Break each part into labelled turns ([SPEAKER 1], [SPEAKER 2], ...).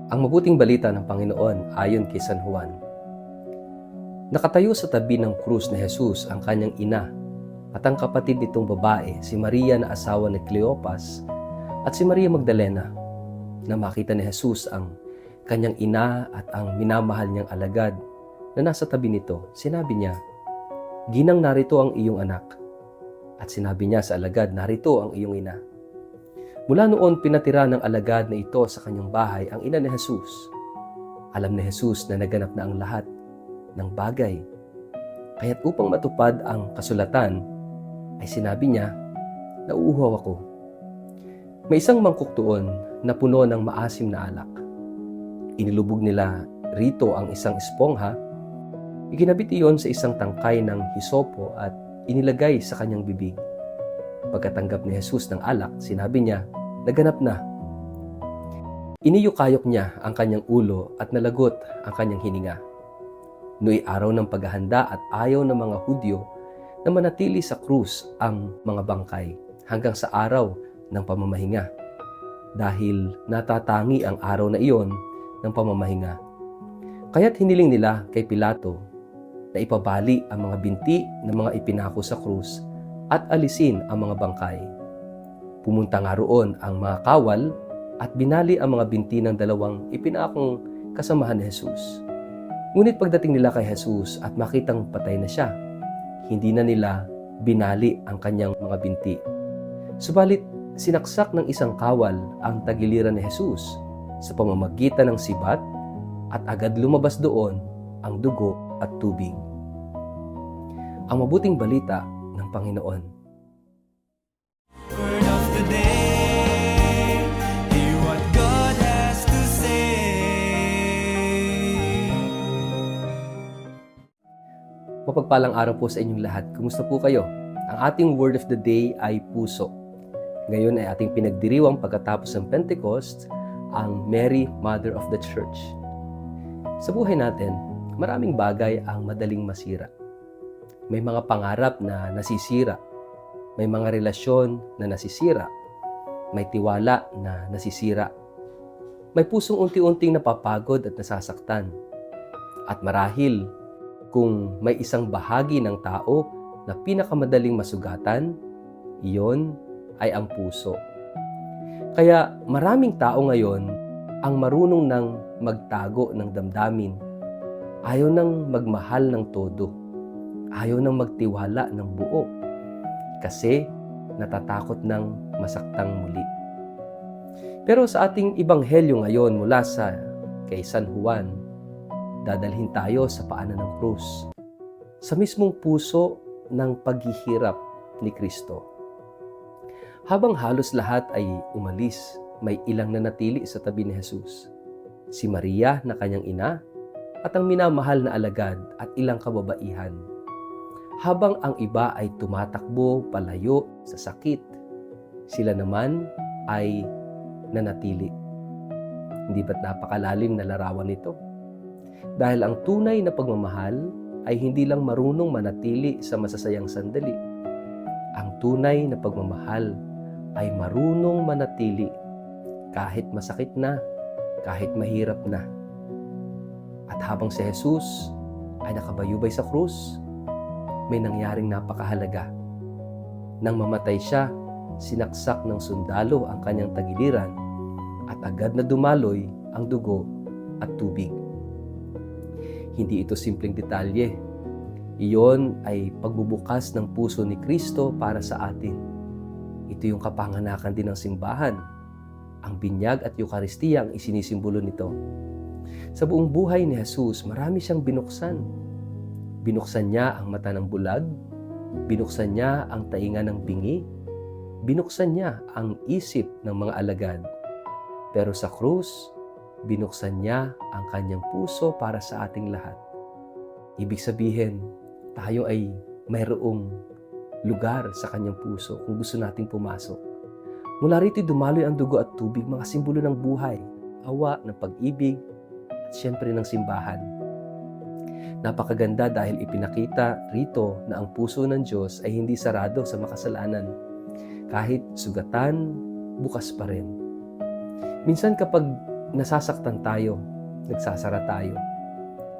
[SPEAKER 1] Ang mabuting balita ng Panginoon ayon kay San Juan. Nakatayo sa tabi ng krus ni Jesus ang kanyang ina at ang kapatid nitong babae, si Maria na asawa ni Cleopas at si Maria Magdalena. Na makita ni Jesus ang kanyang ina at ang minamahal niyang alagad na nasa tabi nito, sinabi niya, "Ginang, narito ang iyong anak." At sinabi niya sa alagad, "Narito ang iyong ina." Mula noon, pinatira ng alagad na ito sa kanyang bahay ang ina ni Jesus. Alam ni Jesus na naganap na ang lahat ng bagay. Kaya't upang matupad ang kasulatan, ay sinabi niya, "Nauuhaw ako." May isang mangkok doon na puno ng maasim na alak. Inilubog nila rito ang isang espongha, iginabit iyon sa isang tangkay ng hisopo at inilagay sa kanyang bibig. Pagkatanggap ni Jesus ng alak, sinabi niya, "Naganap na." Iniyukayok niya ang kanyang ulo at nalagot ang kanyang hininga. Nooy araw ng paghahanda at ayaw ng mga Hudyo na manatili sa krus ang mga bangkay hanggang sa araw ng pamamahinga. Dahil natatangi ang araw na iyon ng pamamahinga. Kaya't hiniling nila kay Pilato na ipabali ang mga binti ng mga ipinako sa krus at alisin ang mga bangkay. Pumunta nga roon ang mga kawal at binali ang mga binti ng dalawang ipinakong kasamahan ni Jesus. Ngunit pagdating nila kay Jesus at makitang patay na siya, hindi na nila binali ang kanyang mga binti. Subalit, sinaksak ng isang kawal ang tagiliran ni Jesus sa pamamagitan ng sibat at agad lumabas doon ang dugo at tubig. Ang mabuting balita ng Panginoon.
[SPEAKER 2] Word of the day, hear what God has to say.
[SPEAKER 1] Mapagpalang araw po sa inyong lahat. Kumusta po kayo? Ang ating word of the day ay puso. Ngayon ay ating pinagdiriwang pagkatapos ng Pentecost, ang Mary, Mother of the Church. Sa buhay natin, maraming bagay ang madaling masira. May mga pangarap na nasisira. May mga relasyon na nasisira. May tiwala na nasisira. May pusong unti-unting napapagod at nasasaktan. At marahil, kung may isang bahagi ng tao na pinakamadaling masugatan, iyon ay ang puso. Kaya maraming tao ngayon ang marunong nang magtago ng damdamin. Ayaw nang magmahal ng todo. Ayaw nang magtiwala ng buo. Kasi natatakot ng masaktang muli. Pero sa ating ebanghelyo ngayon mula sa kay San Juan, dadalhin tayo sa paanan ng krus. Sa mismong puso ng paghihirap ni Kristo. Habang halos lahat ay umalis, may ilang nanatili sa tabi ni Jesus. Si Maria na kanyang ina at ang minamahal na alagad at ilang kababaihan. Habang ang iba ay tumatakbo palayo sa sakit, sila naman ay nanatili. Hindi ba't napakalalim na larawan nito? Dahil ang tunay na pagmamahal ay hindi lang marunong manatili sa masasayang sandali. Ang tunay na pagmamahal ay marunong manatili kahit masakit na, kahit mahirap na. At habang si Jesus ay nakabayubay sa krus, may nangyaring napakahalaga. Nang mamatay siya, sinaksak ng sundalo ang kanyang tagiliran at agad na dumaloy ang dugo at tubig. Hindi ito simpleng detalye. Iyon ay pagbubukas ng puso ni Kristo para sa atin. Ito yung kapanganakan din ng simbahan. Ang binyag at Eucharistia ang isinisimbolo nito. Sa buong buhay ni Jesus, marami siyang binuksan. Binuksan niya ang mata ng bulag, binuksan niya ang tainga ng bingi, binuksan niya ang isip ng mga alagad. Pero sa krus, binuksan niya ang kanyang puso para sa ating lahat. Ibig sabihin, tayo ay mayroong lugar sa kanyang puso kung gusto nating pumasok. Mula rito dumaloy ang dugo at tubig, mga simbolo ng buhay, awa, ng pag-ibig, at siyempre ng simbahan. Napakaganda dahil ipinakita rito na ang puso ng Diyos ay hindi sarado sa makasalanan. Kahit sugatan, bukas pa rin. Minsan kapag nasasaktan tayo, nagsasara tayo.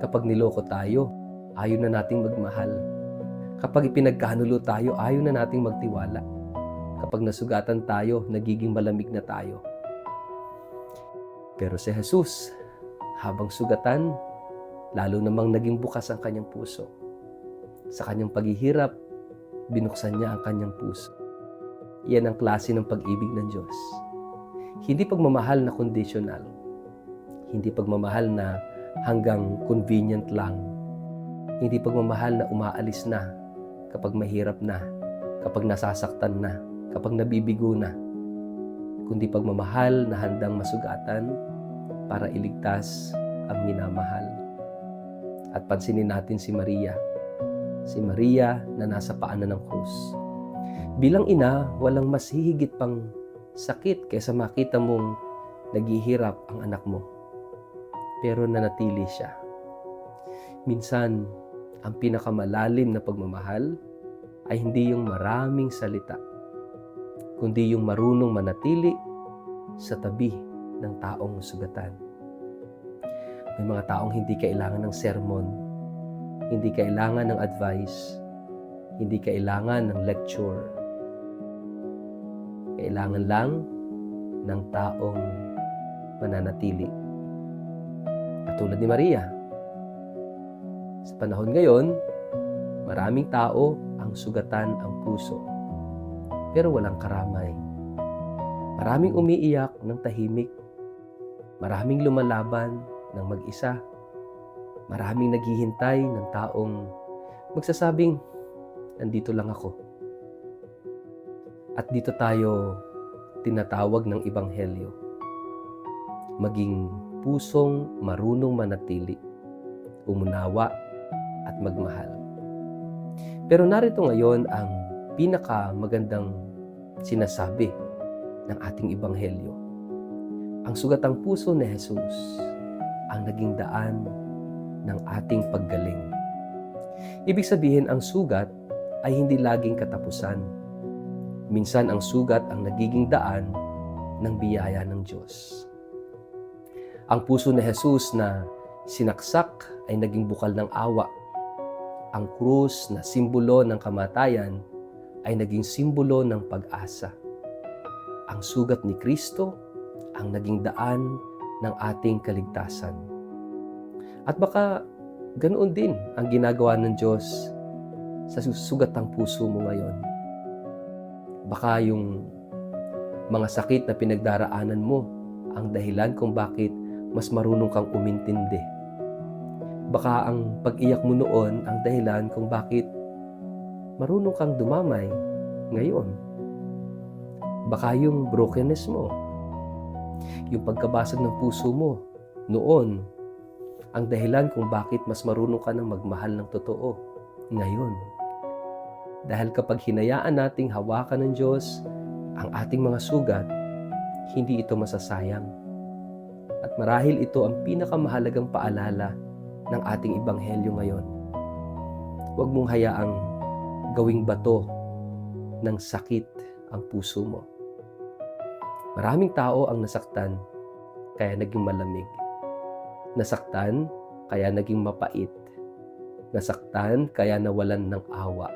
[SPEAKER 1] Kapag niloko tayo, ayaw na nating magmahal. Kapag ipinagkanulo tayo, ayaw na nating magtiwala. Kapag nasugatan tayo, nagiging malamig na tayo. Pero si Jesus, habang sugatan, lalo namang naging bukas ang kanyang puso. Sa kanyang paghihirap, binuksan niya ang kanyang puso. Iyan ang klase ng pag-ibig ng Diyos. Hindi pagmamahal na conditional. Hindi pagmamahal na hanggang convenient lang. Hindi pagmamahal na umaalis na kapag mahirap na, kapag nasasaktan na, kapag nabibigo na. Kundi pagmamahal na handang masugatan para iligtas ang minamahal. At pansinin natin si Maria. Si Maria na nasa paanan ng krus. Bilang ina, walang mas hihigit pang sakit kaysa makita mong naghihirap ang anak mo. Pero nanatili siya. Minsan, ang pinakamalalim na pagmamahal ay hindi yung maraming salita, kundi yung marunong manatili sa tabi ng taong sugatan. May mga taong hindi kailangan ng sermon, hindi kailangan ng advice, hindi kailangan ng lecture. Kailangan lang ng taong mananatili. Katulad ni Maria. Sa panahon ngayon, maraming tao ang sugatan ang puso, pero walang karamay. Maraming umiiyak ng tahimik. Maraming lumalaban ng mag-isa. Maraming naghihintay ng taong magsasabing, nandito lang ako. At dito tayo tinatawag ng Ebanghelyo. Maging pusong marunong manatili, umunawa at magmahal. Pero narito ngayon ang pinakamagandang sinasabi ng ating Ebanghelyo. Ang sugatang puso ni Jesus ang naging daan ng ating paggaling. Ibig sabihin, ang sugat ay hindi laging katapusan. Minsan ang sugat ang nagiging daan ng biyaya ng Diyos. Ang puso ni Jesus na sinaksak ay naging bukal ng awa. Ang krus na simbolo ng kamatayan ay naging simbolo ng pag-asa. Ang sugat ni Kristo ang naging daan ng ating kaligtasan. At baka ganoon din ang ginagawa ng Diyos sa sugatang puso mo ngayon. Baka yung mga sakit na pinagdaraanan mo ang dahilan kung bakit mas marunong kang umintindi. Baka ang pag-iyak mo noon ang dahilan kung bakit marunong kang dumamay ngayon. Baka yung brokenness mo, yung pagkabasag ng puso mo noon, ang dahilan kung bakit mas marunong ka ng magmahal ng totoo ngayon. Dahil kapag hinayaan nating hawakan ng Diyos ang ating mga sugat, hindi ito masasayang. At marahil ito ang pinakamahalagang paalala ng ating Ebanghelyo ngayon. Huwag mong hayaang gawing bato ng sakit ang puso mo. Maraming tao ang nasaktan, kaya naging malamig. Nasaktan, kaya naging mapait. Nasaktan, kaya nawalan ng awa.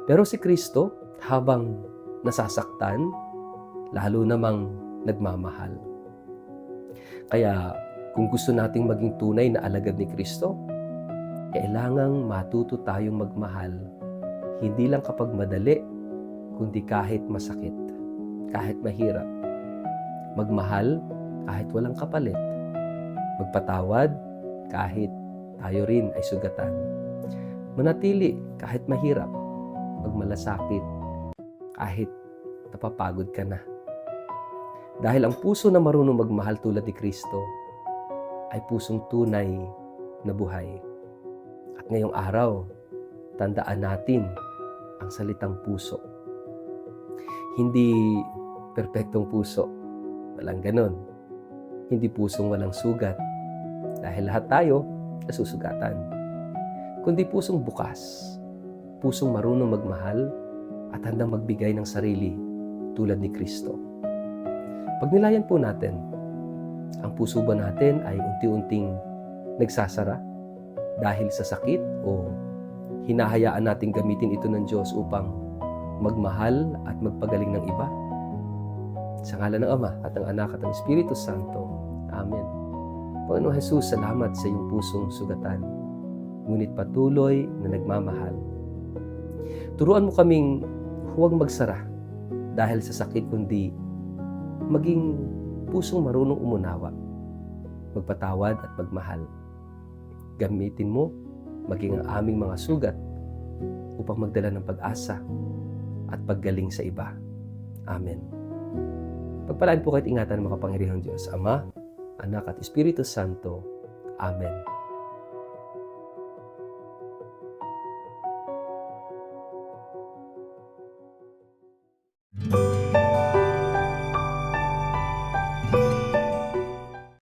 [SPEAKER 1] Pero si Kristo, habang nasasaktan, lalo namang nagmamahal. Kaya kung gusto nating maging tunay na alagad ni Kristo, kailangang matuto tayong magmahal, hindi lang kapag madali, kundi kahit masakit, kahit mahirap. Magmahal kahit walang kapalit. Magpatawad kahit tayo rin ay sugatan. Manatili kahit mahirap. Magmalasakit kahit napapagod ka na. Dahil ang puso na marunong magmahal tulad ni Kristo ay pusong tunay na buhay. At ngayong araw, tandaan natin ang salitang puso. Hindi perpektong puso. Walang ganon. Hindi pusong walang sugat. Dahil lahat tayo nasusugatan. Kundi pusong bukas. Pusong marunong magmahal at handang magbigay ng sarili tulad ni Kristo. Pagnilayan po natin ang puso ba natin ay unti-unting nagsasara dahil sa sakit o hinahayaan nating gamitin ito ng Diyos upang magmahal at magpagaling ng iba? Sa ngalan ng Ama at ng Anak at ng Espiritu Santo. Amen. Panginoon Jesus, salamat sa iyong pusong sugatan, ngunit patuloy na nagmamahal. Turuan mo kaming huwag magsara dahil sa sakit, kundi maging pusong marunong umunawa, magpatawad at magmahal. Gamitin mo maging ang aming mga sugat upang magdala ng pag-asa at paggaling sa iba. Amen. Pagpalaan po kayo at ingatan ng makapangyarihang Diyos, Ama, Anak at Espiritu Santo. Amen.